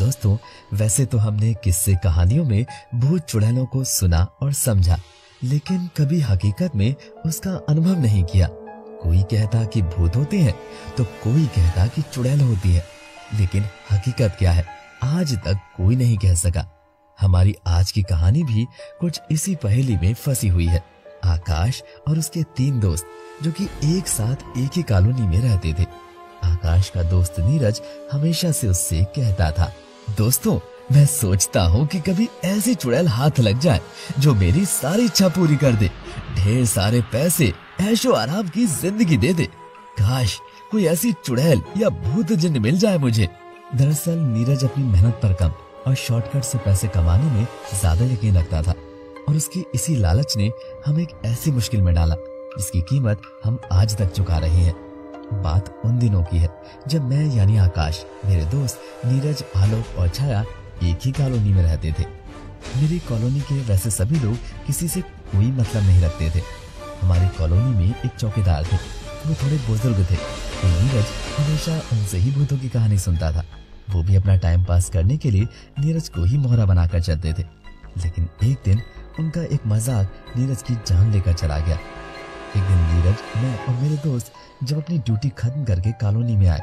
दोस्तों, वैसे तो हमने किस्से कहानियों में भूत चुड़ैलों को सुना और समझा, लेकिन कभी हकीकत में उसका अनुभव नहीं किया। कोई कहता कि भूत होते हैं तो कोई कहता कि चुड़ैल होती है, लेकिन हकीकत क्या है आज तक कोई नहीं कह सका। हमारी आज की कहानी भी कुछ इसी पहेली में फंसी हुई है। आकाश और उसके 3 दोस्त जो कि एक साथ एक ही कॉलोनी में रहते थे। आकाश का दोस्त नीरज हमेशा से उससे कहता था, दोस्तों मैं सोचता हूँ कि कभी ऐसी चुड़ैल हाथ लग जाए जो मेरी सारी इच्छा पूरी कर दे, ढेर सारे पैसे, ऐशो आराम की जिंदगी दे दे। काश कोई ऐसी चुड़ैल या भूत जिन्न मिल जाए मुझे। दरअसल नीरज अपनी मेहनत पर कम और शॉर्टकट से पैसे कमाने में ज्यादा यकीन रखता था, और उसकी इसी लालच ने हमें एक ऐसी मुश्किल में डाला जिसकी कीमत हम आज तक चुका रहे हैं। बात उन दिनों की है जब मैं यानी आकाश, मेरे दोस्त नीरज, आलोक और छाया एक ही कॉलोनी में रहते थे। मेरी कॉलोनी के वैसे सभी लोग किसी से कोई मतलब नहीं रखते थे। हमारी कॉलोनी में एक चौकीदार थे, वो थोड़े बुजुर्ग थे। तो नीरज हमेशा उनसे ही भूतों की कहानी सुनता था। वो भी अपना टाइम पास करने के लिए नीरज को ही मोहरा बनाकर चलते थे। लेकिन एक दिन उनका एक मजाक नीरज की जान लेकर चला गया। एक दिन नीरज, मैं और मेरे दोस्त जब अपनी ड्यूटी खत्म करके कॉलोनी में आए,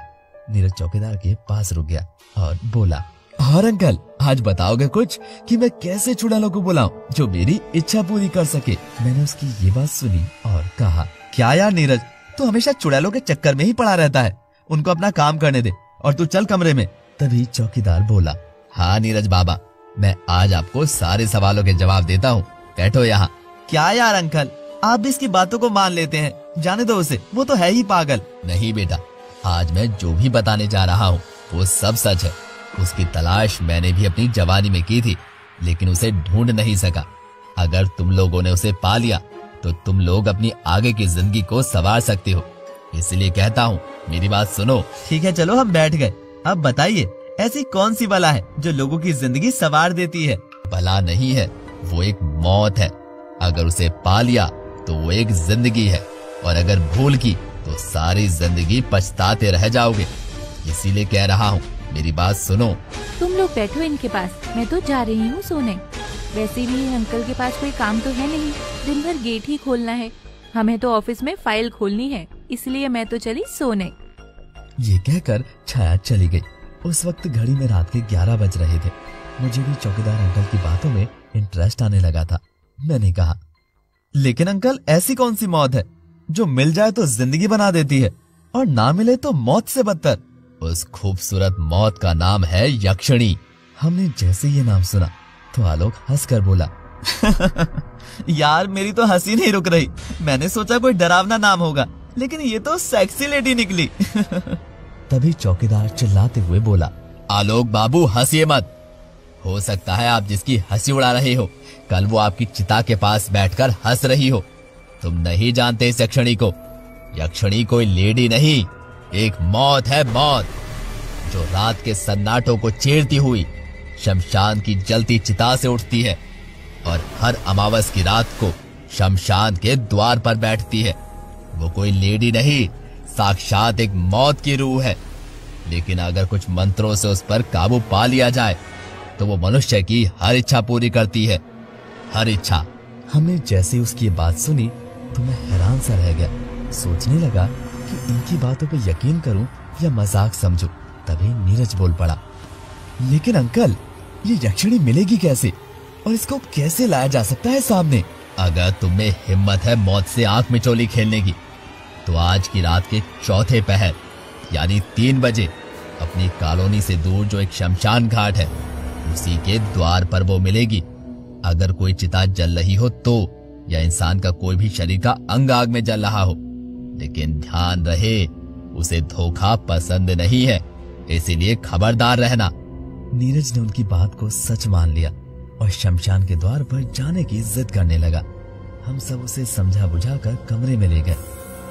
नीरज चौकीदार के पास रुक गया और बोला, और अंकल आज बताओगे कुछ कि मैं कैसे चुड़ैलों को बुलाऊं जो मेरी इच्छा पूरी कर सके। मैंने उसकी ये बात सुनी और कहा, क्या यार नीरज, तू हमेशा चुड़ैलों के चक्कर में ही पड़ा रहता है, उनको अपना काम करने दे और तू चल कमरे में। तभी चौकीदार बोला, हाँ नीरज बाबा, मैं आज आपको सारे सवालों के जवाब देता हूँ, बैठो यहाँ। क्या यार अंकल, आप भी इसकी बातों को मान लेते हैं, जाने दो उसे, वो तो है ही पागल। नहीं बेटा, आज मैं जो भी बताने जा रहा हूँ वो सब सच है। उसकी तलाश मैंने भी अपनी जवानी में की थी, लेकिन उसे ढूंढ नहीं सका। अगर तुम लोगों ने उसे पा लिया तो तुम लोग अपनी आगे की जिंदगी को संवार सकते हो। इसलिए कहता हूँ मेरी बात सुनो। ठीक है चलो हम बैठ गए, अब बताइए ऐसी कौन सी बला है जो लोगों की जिंदगी संवार देती है। बला नहीं है, वो एक मौत है। अगर उसे पा लिया तो वो एक जिंदगी है, और अगर भूल की तो सारी जिंदगी पछताते रह जाओगे। इसीलिए कह रहा हूँ मेरी बात सुनो। तुम लोग बैठो इनके पास, मैं तो जा रही हूँ सोने। वैसे भी अंकल के पास कोई काम तो है नहीं, दिन भर गेट ही खोलना है। हमें तो ऑफिस में फाइल खोलनी है, इसलिए मैं तो चली सोने। ये कहकर छाया चली गई। उस वक्त घड़ी में रात के 11 बज रहे थे। मुझे भी चौकीदार अंकल की बातों में इंटरेस्ट आने लगा था। मैंने कहा, लेकिन अंकल ऐसी कौन सी मौत है जो मिल जाए तो जिंदगी बना देती है और ना मिले तो मौत से बदतर? उस खूबसूरत मौत का नाम है यक्षिणी। हमने जैसे ये नाम सुना तो आलोक हंसकर बोला, यार मेरी तो हंसी नहीं रुक रही। मैंने सोचा कोई डरावना नाम होगा, लेकिन ये तो सेक्सी लेडी निकली। तभी चौकीदार चिल्लाते हुए बोला, आलोक बाबू हंसिए मत। हो सकता है आप जिसकी हंसी उड़ा रहे हो, कल वो आपकी चिता के पास बैठकर हंस रही हो। तुम नहीं जानते इस यक्षिणी को। यक्षिणी कोई लेडी नहीं, एक मौत है, मौत, जो रात के सन्नाटों को चीरती हुई शमशान की जलती चिता से उठती है और हर अमावस की रात को शमशान के द्वार पर बैठती है। वो कोई लेडी नहीं, साक्षात एक मौत की रूह है। लेकिन अगर कुछ मंत्रों से उस पर काबू पा लिया जाए तो वो मनुष्य की हर इच्छा पूरी करती है, हर इच्छा। हमने जैसे उसकी ये बात सुनी तो मैं हैरान सा रह गया। सोचने लगा कि इनकी बातों पे यकीन करूं या मजाक समझूं। तभी नीरज बोल पड़ा, लेकिन अंकल ये यक्षिणी मिलेगी कैसे और इसको कैसे लाया जा सकता है सामने? अगर तुम्हें हिम्मत है मौत से आंख मिचोली खेलने की तो आज की रात के चौथे पहर यानी 3 बजे अपनी कॉलोनी से दूर जो एक शमशान घाट है उसी के द्वार पर वो मिलेगी। अगर कोई चिता जल रही हो तो, या इंसान का कोई भी शरीर का अंग आग में जल रहा हो, लेकिन ध्यान रहे उसे धोखा पसंद नहीं है, इसीलिए खबरदार रहना। नीरज ने उनकी बात को सच मान लिया और शमशान के द्वार पर जाने की जिद करने लगा। हम सब उसे समझा बुझाकर कमरे में ले गए,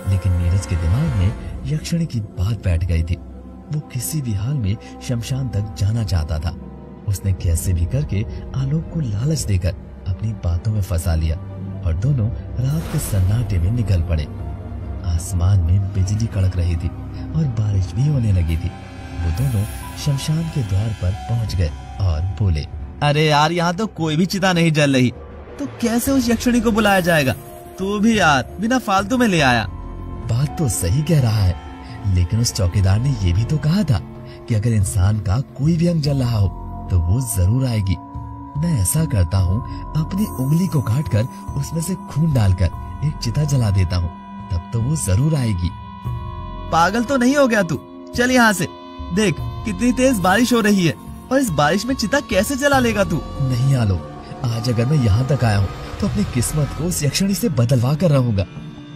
लेकिन नीरज के दिमाग में यक्षिणी की बात बैठ गई थी। वो किसी भी हाल में शमशान तक जाना चाहता था। उसने कैसे भी करके आलोक को लालच देकर अपनी बातों में फंसा लिया और दोनों रात के सन्नाटे में निकल पड़े। आसमान में बिजली कड़क रही थी और बारिश भी होने लगी थी। वो दोनों शमशान के द्वार पर पहुंच गए और बोले, अरे यार, यहाँ तो कोई भी चिता नहीं जल रही, तो कैसे उस यक्षिणी को बुलाया जाएगा? तू भी यार बिना फालतू में ले आया। बात तो सही कह रहा है, लेकिन उस चौकीदार ने ये भी तो कहा था कि अगर इंसान का कोई भी अंग जल रहा हो तो वो जरूर आएगी। मैं ऐसा करता हूँ, अपनी उंगली को काटकर उसमें से खून डालकर एक चिता जला देता हूँ, तब तो वो जरूर आएगी। पागल तो नहीं हो गया तू? चल यहाँ से, देख कितनी तेज बारिश हो रही है और इस बारिश में चिता कैसे जला लेगा तू? नहीं आलोक, आज अगर मैं यहाँ तक आया हूँ तो अपनी किस्मत को उस यक्षिणी से बदलवा कर रहूंगा,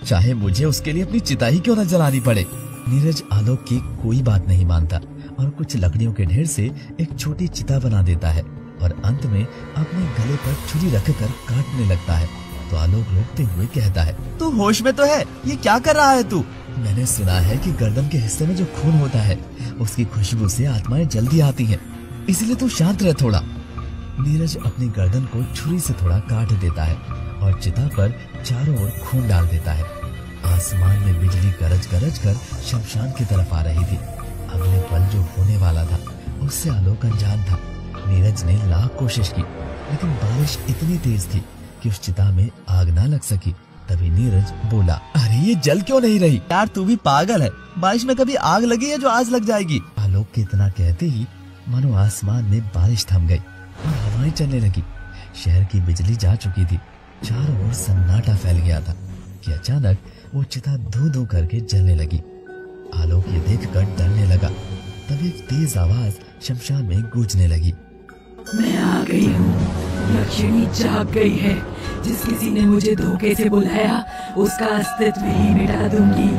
चाहे मुझे उसके लिए अपनी चिता ही क्यों न जलानी पड़े। नीरज आलोक की कोई बात नहीं मानता और कुछ लकड़ियों के ढेर से एक छोटी चिता बना देता है और अंत में अपने गले पर छुरी रखकर काटने लगता है। तो आलोक रोकते हुए कहता है, तू होश में तो है? ये क्या कर रहा है तू? मैंने सुना है कि गर्दन के हिस्से में जो खून होता है उसकी खुशबू से आत्माएं जल्दी आती हैं, इसलिए तू शांत रह थोड़ा। नीरज अपनी गर्दन को छुरी से थोड़ा काट देता है और चिता पर चारों ओर खून डाल देता है। आसमान में बिजली गरज गरज कर शमशान की तरफ आ रही थी। अगले पल जो होने वाला था उससे आलोक अनजान था। नीरज ने लाख कोशिश की, लेकिन बारिश इतनी तेज थी कि उस चिता में आग ना लग सकी। तभी नीरज बोला, अरे ये जल क्यों नहीं रही? यार तू भी पागल है, बारिश में कभी आग लगी है जो आज लग जाएगी? आलोक के इतना कहते ही मानो आसमान में बारिश थम गई और हवाएं चलने लगी। शहर की बिजली जा चुकी थी, चारों ओर सन्नाटा फैल गया था कि अचानक वो चिता धू धू करके जलने लगी। आलोक ये देखकर डरने लगा। तब एक तेज आवाज शमशान में गूंजने लगी, मैं आ गई हूँ, यक्षिणी जाग गई है। जिस किसी ने मुझे धोखे से बुलाया उसका अस्तित्व ही मिटा दूंगी।